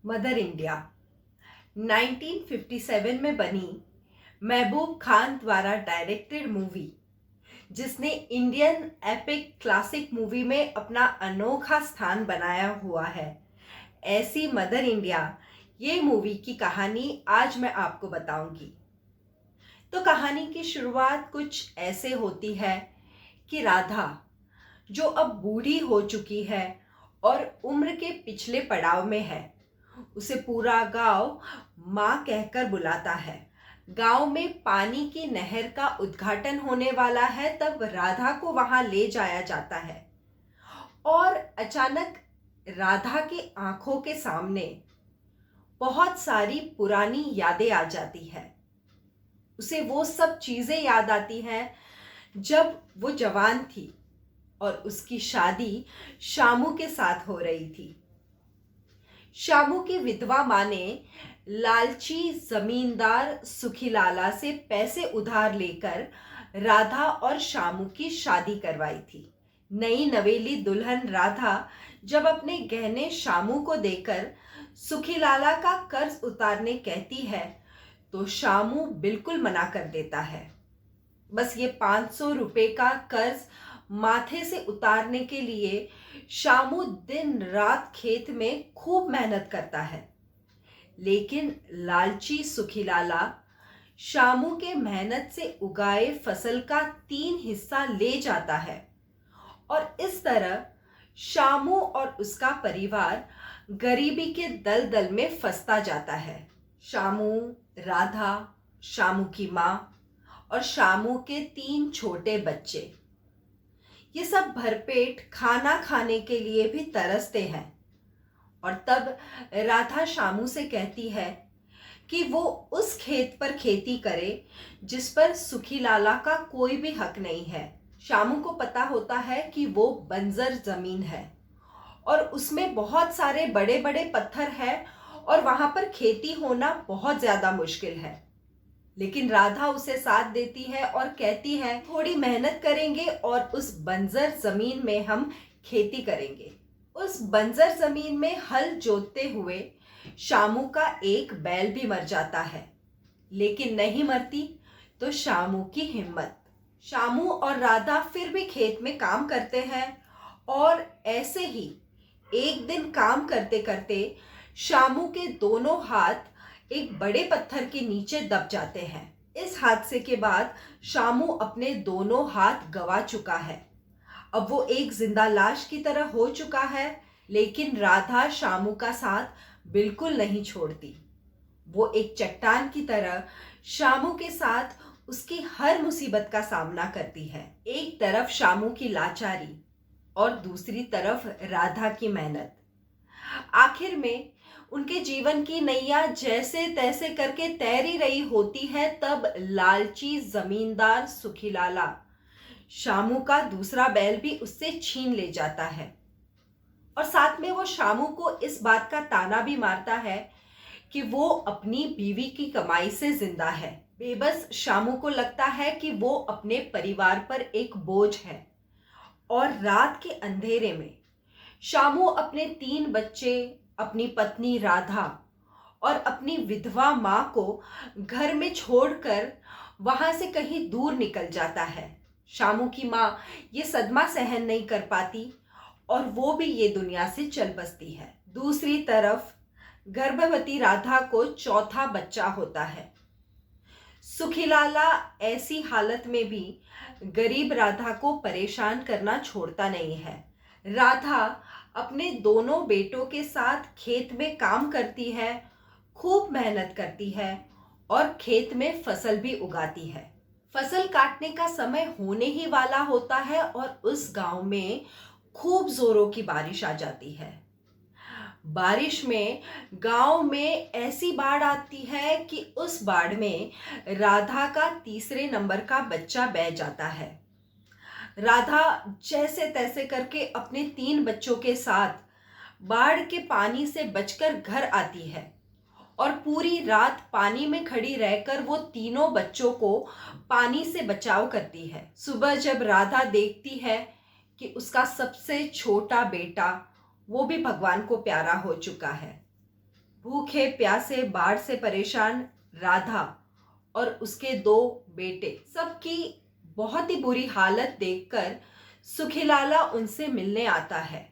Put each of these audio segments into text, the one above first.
Mother India 1957 में बनी महबूब खान द्वारा डायरेक्टेड मूवी, जिसने इंडियन एपिक क्लासिक मूवी में अपना अनोखा स्थान बनाया हुआ है। ऐसी मदर इंडिया ये मूवी की कहानी आज मैं आपको बताऊंगी। तो कहानी की शुरुआत कुछ ऐसे होती है कि राधा, जो अब बूढ़ी हो चुकी है और उम्र के पिछले पड़ाव में है, उसे पूरा गांव माँ कहकर बुलाता है। गांव में पानी की नहर का उद्घाटन होने वाला है, तब राधा को वहां ले जाया जाता है और अचानक राधा की आंखों के सामने बहुत सारी पुरानी यादें आ जाती है। उसे वो सब चीजें याद आती हैं जब वो जवान थी और उसकी शादी शामू के साथ हो रही थी। शामू की विधवा माँ ने लालची जमींदार सुखीलाला से पैसे उधार लेकर राधा और शामू की शादी करवाई थी। नई नवेली दुल्हन राधा जब अपने गहने शामू को देकर सुखीलाला का कर्ज उतारने कहती है, तो शामू बिल्कुल मना कर देता है। बस ये 500 रुपए का कर्ज माथे से उतारने के लिए शामू दिन रात खेत में खूब मेहनत करता है, लेकिन लालची सुखीलाला शामू के मेहनत से उगाए फसल का 3 हिस्सा ले जाता है और इस तरह शामू और उसका परिवार गरीबी के दलदल में फंसता जाता है। शामू, राधा, शामू की माँ और शामू के 3 छोटे बच्चे, ये सब भरपेट खाना खाने के लिए भी तरसते हैं। और तब राधा शामू से कहती है कि वो उस खेत पर खेती करे जिस पर सुखीलाला का कोई भी हक नहीं है। शामू को पता होता है कि वो बंजर जमीन है और उसमें बहुत सारे बड़े बड़े पत्थर हैं और वहां पर खेती होना बहुत ज्यादा मुश्किल है। लेकिन राधा उसे साथ देती है और कहती है, थोड़ी मेहनत करेंगे और उस बंजर जमीन में हम खेती करेंगे। उस बंजर जमीन में हल जोतते हुए शामू का एक बैल भी मर जाता है, लेकिन नहीं मरती तो शामू की हिम्मत। शामू और राधा फिर भी खेत में काम करते हैं और ऐसे ही एक दिन काम करते करते शामू के दोनों हाथ एक बड़े पत्थर के नीचे दब जाते हैं। इस हादसे के बाद शामू अपने दोनों हाथ गंवा चुका है। अब वो एक जिंदा लाश की तरह हो चुका है, लेकिन राधा शामू का साथ बिल्कुल नहीं छोड़ती। वो एक चट्टान की तरह शामू के साथ उसकी हर मुसीबत का सामना करती है। एक तरफ शामू की लाचारी और दूसरी तरफ राधा की मेहनत। आखिर में उनके जीवन की नैया जैसे तैसे करके तैर रही होती है, तब लालची जमींदार सुखीलाला शामू का दूसरा बैल भी उससे छीन ले जाता है और साथ में वो शामू को इस बात का ताना भी मारता है कि वो अपनी बीवी की कमाई से जिंदा है। बेबस शामू को लगता है कि वो अपने परिवार पर एक बोझ है और रात के अंधेरे में शामू अपने 3 बच्चे, अपनी पत्नी राधा और अपनी विधवा माँ को घर में छोड़कर वहां से कहीं दूर निकल जाता है। शामू की माँ ये सदमा सहन नहीं कर पाती और वो भी ये दुनिया से चल बसती है। दूसरी तरफ गर्भवती राधा को चौथा बच्चा होता है। सुखीलाला ऐसी हालत में भी गरीब राधा को परेशान करना छोड़ता नहीं है। राधा अपने दोनों बेटों के साथ खेत में काम करती है, खूब मेहनत करती है और खेत में फसल भी उगाती है। फसल काटने का समय होने ही वाला होता है और उस गांव में खूब जोरों की बारिश आ जाती है। बारिश में गांव में ऐसी बाढ़ आती है कि उस बाढ़ में राधा का तीसरे नंबर का बच्चा बह जाता है। राधा जैसे तैसे करके अपने 3 बच्चों के साथ बाढ़ के पानी से बचकर घर आती है और पूरी रात पानी में खड़ी रहकर वो तीनों बच्चों को पानी से बचाव करती है। सुबह जब राधा देखती है कि उसका सबसे छोटा बेटा वो भी भगवान को प्यारा हो चुका है, भूखे प्यासे बाढ़ से परेशान राधा और उसके दो बेटे सबकी बहुत ही बुरी हालत देखकर सुखीलाला उनसे मिलने आता है।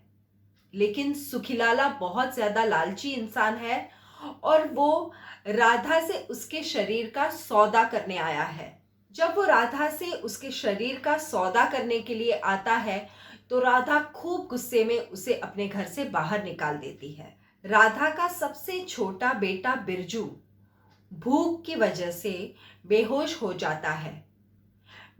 लेकिन सुखीलाला बहुत ज्यादा लालची इंसान है और वो राधा से उसके शरीर का सौदा करने आया है। जब वो राधा से उसके शरीर का सौदा करने के लिए आता है तो राधा खूब गुस्से में उसे अपने घर से बाहर निकाल देती है। राधा का सबसे छोटा बेटा बिरजू भूख की वजह से बेहोश हो जाता है।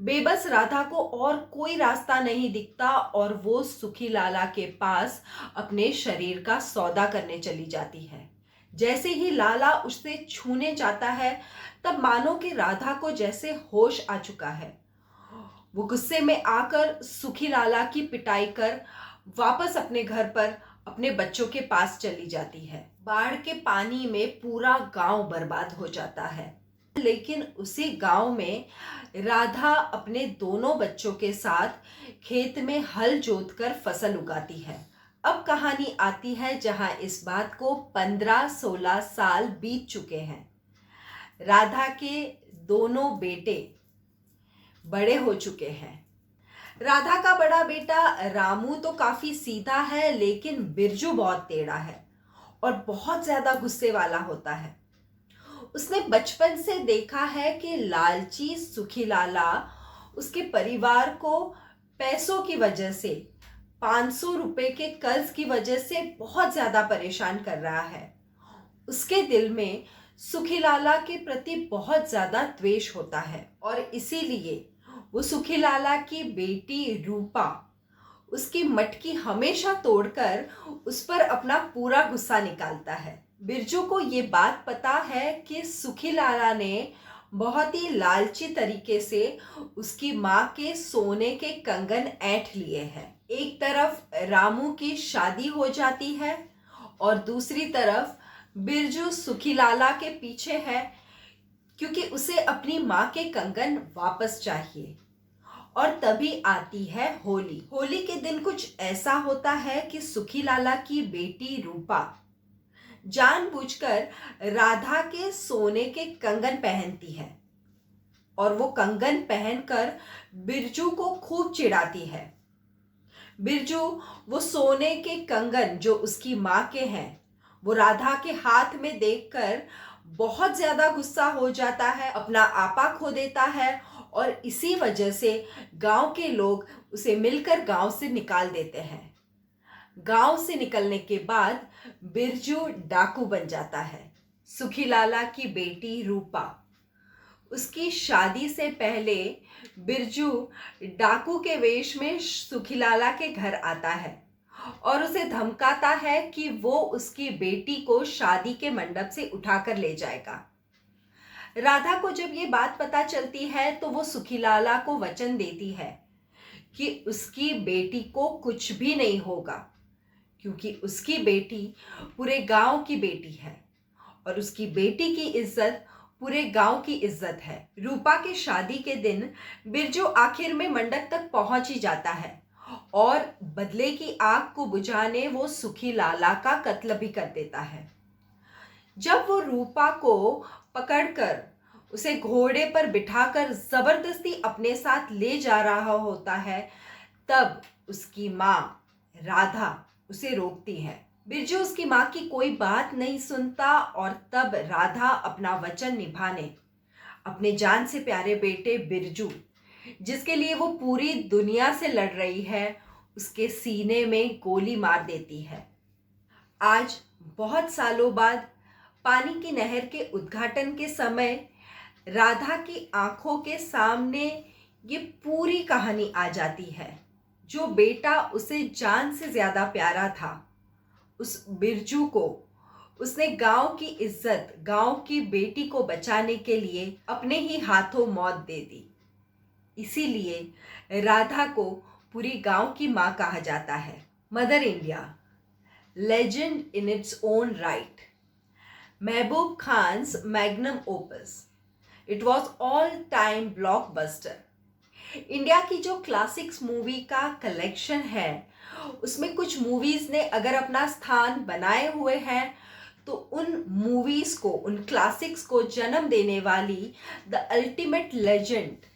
बेबस राधा को और कोई रास्ता नहीं दिखता और वो सुखीलाला के पास अपने शरीर का सौदा करने चली जाती है। जैसे ही लाला उससे छूने जाता है तब मानो कि राधा को जैसे होश आ चुका है। वो गुस्से में आकर सुखीलाला की पिटाई कर वापस अपने घर पर अपने बच्चों के पास चली जाती है। बाढ़ के पानी में पूरा गांव बर्बाद हो जाता है, लेकिन उसी गांव में राधा अपने दोनों बच्चों के साथ खेत में हल जोतकर फसल उगाती है। अब कहानी आती है जहां इस बात को 15-16 साल बीत चुके हैं। राधा के दोनों बेटे बड़े हो चुके हैं। राधा का बड़ा बेटा रामू तो काफी सीधा है, लेकिन बिरजू बहुत टेढ़ा है और बहुत ज्यादा गुस्से वाला होता है। उसने बचपन से देखा है कि लालची सुखीलाला उसके परिवार को पैसों की वजह से 500 रुपए के कर्ज की वजह से बहुत ज्यादा परेशान कर रहा है। उसके दिल में सुखीलाला के प्रति बहुत ज्यादा द्वेष होता है और इसीलिए वो सुखीलाला की बेटी रूपा उसकी मटकी हमेशा तोड़कर उस पर अपना पूरा गुस्सा निकालता है। बिरजू को ये बात पता है कि सुखीलाला ने बहुत ही लालची तरीके से उसकी माँ के सोने के कंगन ऐंठ लिए हैं। एक तरफ रामू की शादी हो जाती है और दूसरी तरफ बिरजू सुखीलाला के पीछे है क्योंकि उसे अपनी माँ के कंगन वापस चाहिए। और तभी आती है होली। होली के दिन कुछ ऐसा होता है कि सुखीलाला की बेटी रूपा जानबूझकर राधा के सोने के कंगन पहनती है और वो कंगन पहनकर बिरजू को खूब चिढ़ाती है। बिरजू वो सोने के कंगन जो उसकी माँ के हैं वो राधा के हाथ में देखकर बहुत ज्यादा गुस्सा हो जाता है, अपना आपा खो देता है और इसी वजह से गांव के लोग उसे मिलकर गांव से निकाल देते हैं। गांव से निकलने के बाद बिरजू डाकू बन जाता है। सुखीलाला की बेटी रूपा, उसकी शादी से पहले बिरजू डाकू के वेश में सुखीलाला के घर आता है और उसे धमकाता है कि वो उसकी बेटी को शादी के मंडप से उठाकर ले जाएगा। राधा को जब ये बात पता चलती है तो वो सुखीलाला को वचन देती है कि उसकी बेटी को कुछ भी नहीं होगा, क्योंकि उसकी बेटी पूरे गांव की बेटी है और उसकी बेटी की इज्जत पूरे गांव की इज्जत है। रूपा की शादी के दिन बिरजू आखिर में मंडप तक पहुंच ही जाता है और बदले की आग को बुझाने वो सुखीलाला का कत्ल भी कर देता है। जब वो रूपा को पकड़कर उसे घोड़े पर बिठाकर जबरदस्ती अपने साथ ले जा रहा होता है, तब उसकी माँ राधा उसे रोकती है। बिरजू उसकी माँ की कोई बात नहीं सुनता और तब राधा अपना वचन निभाने अपने जान से प्यारे बेटे बिरजू, जिसके लिए वो पूरी दुनिया से लड़ रही है, उसके सीने में गोली मार देती है। आज बहुत सालों बाद पानी की नहर के उद्घाटन के समय राधा की आंखों के सामने ये पूरी कहानी आ जाती है। जो बेटा उसे जान से ज्यादा प्यारा था, उस बिरजू को उसने गांव की इज्जत, गांव की बेटी को बचाने के लिए अपने ही हाथों मौत दे दी। इसीलिए राधा को पूरी गांव की माँ कहा जाता है। Mother India, legend in its own right, Mehboob Khan's magnum opus, it was all time blockbuster. India की जो क्लासिक्स मूवी का कलेक्शन है उसमें कुछ मूवीज ने अगर अपना स्थान बनाए हुए हैं तो उन मूवीज को, उन क्लासिक्स को जन्म देने वाली द अल्टीमेट लेजेंड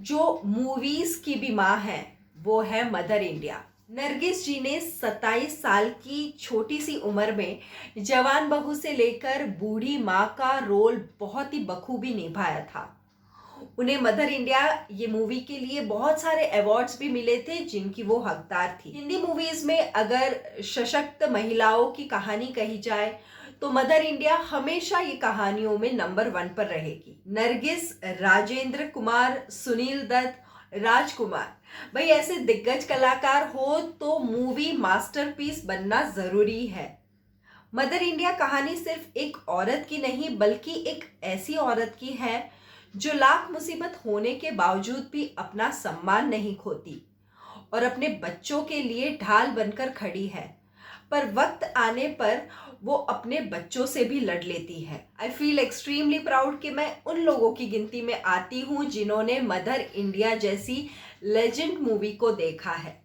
जो मूवीज की भी माँ है, वो है मदर इंडिया। नरगिस जी ने 27 साल की छोटी सी उम्र में जवान बहू से लेकर बूढ़ी माँ का रोल बहुत ही बखूबी निभाया था। उन्हें मदर इंडिया ये मूवी के लिए बहुत सारे अवार्ड्स भी मिले थे जिनकी वो हकदार थी। हिंदी मूवीज में अगर सशक्त महिलाओं की कहानी कही जाए तो मदर इंडिया हमेशा ये कहानियों में नंबर 1 पर रहेगी। नरगिस, राजेंद्र कुमार, सुनील दत्त, राजकुमार, भाई ऐसे दिग्गज कलाकार हो तो मूवी मास्टरपीस बनना जरूरी है। मदर इंडिया कहानी सिर्फ एक औरत की नहीं बल्कि एक ऐसी औरत की है जो लाख मुसीबत होने के बावजूद भी अपना सम्मान नहीं खोती और अपने बच्चों के लिए ढाल बनकर खड़ी है। पर वक्त आने पर वो अपने बच्चों से भी लड़ लेती है। आई फील एक्सट्रीमली प्राउड कि मैं उन लोगों की गिनती में आती हूँ जिन्होंने मदर इंडिया जैसी लेजेंड मूवी को देखा है।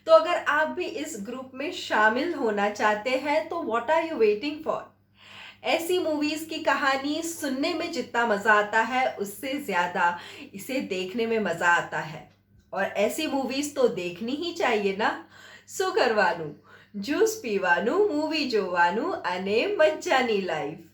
तो अगर आप भी इस ग्रुप में शामिल होना चाहते हैं तो what are you waiting for. ऐसी मूवीज की कहानी सुनने में जितना मजा आता है उससे ज्यादा इसे देखने में मजा आता है, और ऐसी मूवीज तो देखनी ही चाहिए ना। सो करवानू, जूस पीवानू, मूवी जोवानू अने मज्जानी लाइफ।